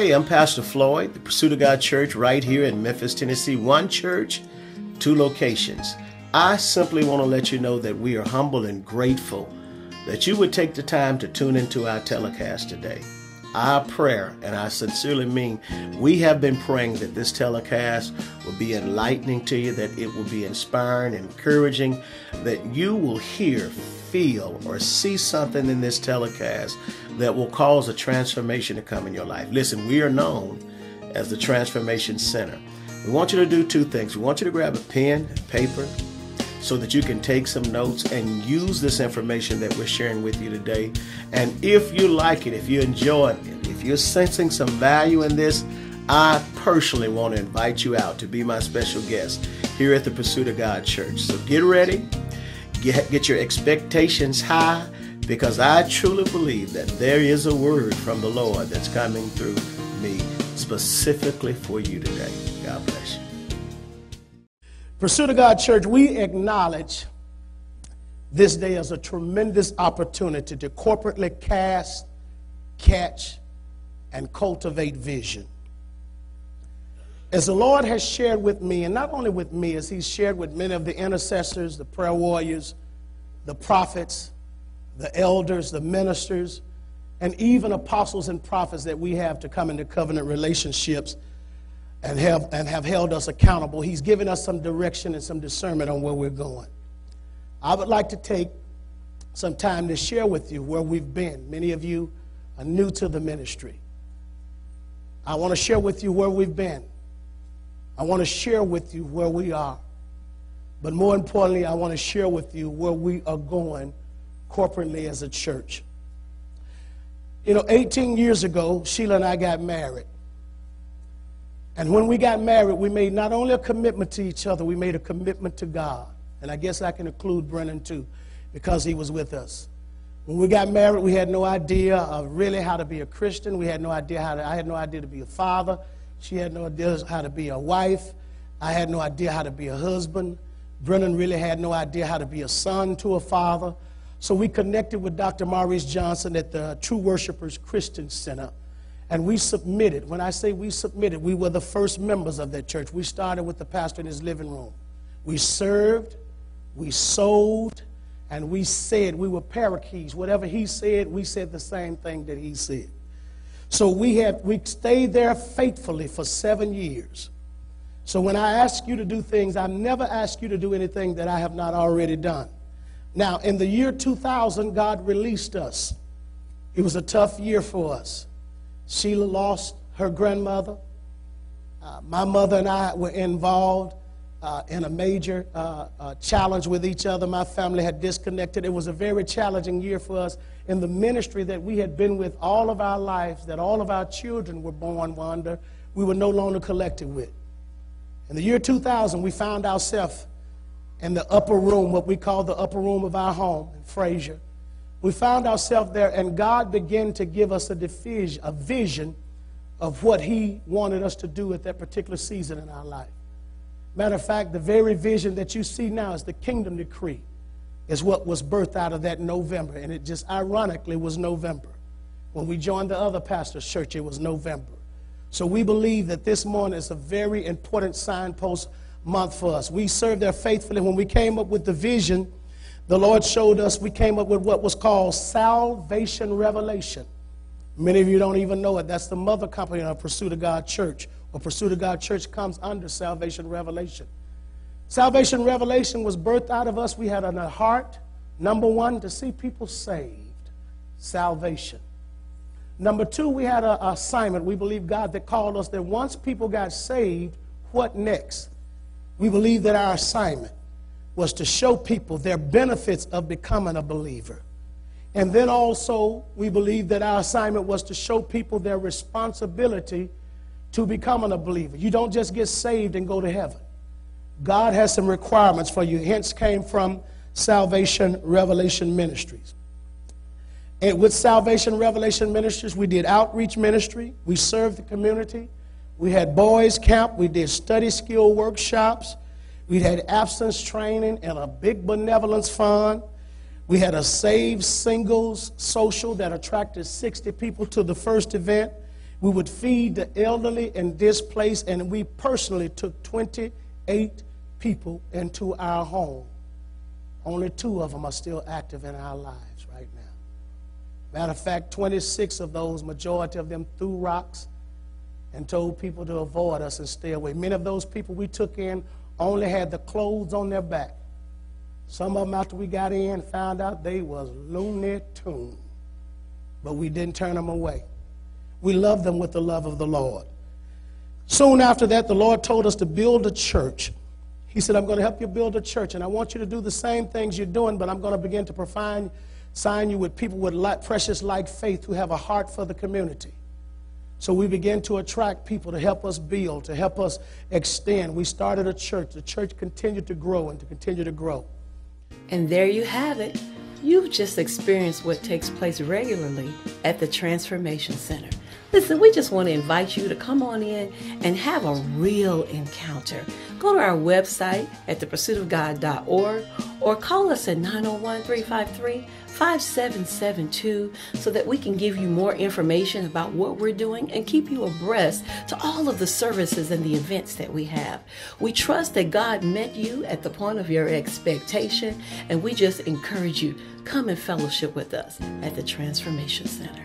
Hey, I'm Pastor Floyd, the Pursuit of God Church right here in Memphis, Tennessee. One church, two locations. I simply want to let you know that we are humble and grateful that you would take the time to tune into our telecast today. Our prayer, and I sincerely mean, we have been praying that this telecast will be enlightening to you, that it will be inspiring, encouraging, that you will hear, feel, or see something in this telecast that will cause a transformation to come in your life. Listen, we are known as the Transformation Center. We want you to do two things. We want you to grab a pen and paper so that you can take some notes and use this information that we're sharing with you today. And if you like it, if you enjoy it, if you're sensing some value in this, I personally want to invite you out to be my special guest here at the Pursuit of God Church. So get ready, get your expectations high, because I truly believe that there is a word from the Lord that's coming through me specifically for you today. God bless you. Pursuit of God Church, we acknowledge this day as a tremendous opportunity to corporately cast, catch, and cultivate vision. As the Lord has shared with me, and not only with me, as He's shared with many of the intercessors, the prayer warriors, the prophets, the elders, the ministers, and even apostles and prophets that we have to come into covenant relationships and have held us accountable. He's given us some direction and some discernment on where we're going. I would like to take some time to share with you where we've been. Many of you are new to the ministry. I want to share with you where we've been. I want to share with you where we are. But more importantly, I want to share with you where we are going corporately as a church. 18 years ago, Sheila and I got married. And when we got married, we made not only a commitment to each other, we made a commitment to God. And I guess I can include Brennan too, because he was with us. When we got married, we had no idea of really how to be a Christian. We had no idea I had no idea to be a father. She had no idea how to be a wife. I had no idea how to be a husband. Brennan really had no idea how to be a son to a father. So we connected with Dr. Maurice Johnson at the True Worshipers Christian Center. And we submitted. When I say we submitted, we were the first members of that church. We started with the pastor in his living room. We served, we sold, and we said, we were parakeets. Whatever he said, we said the same thing that he said. So we stayed there faithfully for 7 years. So when I ask you to do things, I never ask you to do anything that I have not already done. Now, in the year 2000, God released us. It was a tough year for us. Sheila lost her grandmother. My mother and I were involved in a major challenge with each other. My family had disconnected. It was a very challenging year for us in the ministry that we had been with all of our lives, that all of our children were born under. We were no longer collected with. In the year 2000, we found ourselves in the upper room, what we call the upper room of our home in Frazier. We found ourselves there, and God began to give us a vision of what He wanted us to do at that particular season in our life. Matter of fact, the very vision that you see now is the kingdom decree, is what was birthed out of that November. And it just ironically was November. When we joined the other pastor's church, it was November. So we believe that this morning is a very important signpost month for us. We served there faithfully. When we came up with the vision, the Lord showed us, we came up with what was called Salvation Revelation. Many of you don't even know it. That's the mother company of Pursuit of God Church. Or Pursuit of God Church comes under Salvation Revelation. Salvation Revelation was birthed out of us. We had a heart, number one, to see people saved. Salvation. Number two, we had an assignment. We believe God that called us that once people got saved, what next? We believe that our assignment was to show people their benefits of becoming a believer. And then also, we believe that our assignment was to show people their responsibility to becoming a believer. You don't just get saved and go to heaven. God has some requirements for you. Hence came from Salvation Revelation Ministries. And with Salvation Revelation Ministries, we did outreach ministry. We served the community. We had boys camp. We did study skill workshops. We had absence training and a big benevolence fund. We had a Save Singles social that attracted 60 people to the first event. We would feed the elderly in this place, and we personally took 28 people into our home. Only 2 of them are still active in our lives right now. Matter of fact, 26 of those, majority of them threw rocks and told people to avoid us and stay away. Many of those people we took in only had the clothes on their back. Some of them, after we got in, found out they was Looney Tunes. But we didn't turn them away. We loved them with the love of the Lord. Soon after that, the Lord told us to build a church. He said, I'm going to help you build a church, and I want you to do the same things you're doing, but I'm going to begin to sign you with people with precious like faith who have a heart for the community. So we began to attract people to help us build, to help us extend. We started a church. The church continued to grow and to continue to grow. And there you have it. You've just experienced what takes place regularly at the Transformation Center. Listen, we just want to invite you to come on in and have a real encounter. Go to our website at thepursuitofgod.org or call us at 901-353-5772 so that we can give you more information about what we're doing and keep you abreast to all of the services and the events that we have. We trust that God met you at the point of your expectation, and we just encourage you, come and fellowship with us at the Transformation Center.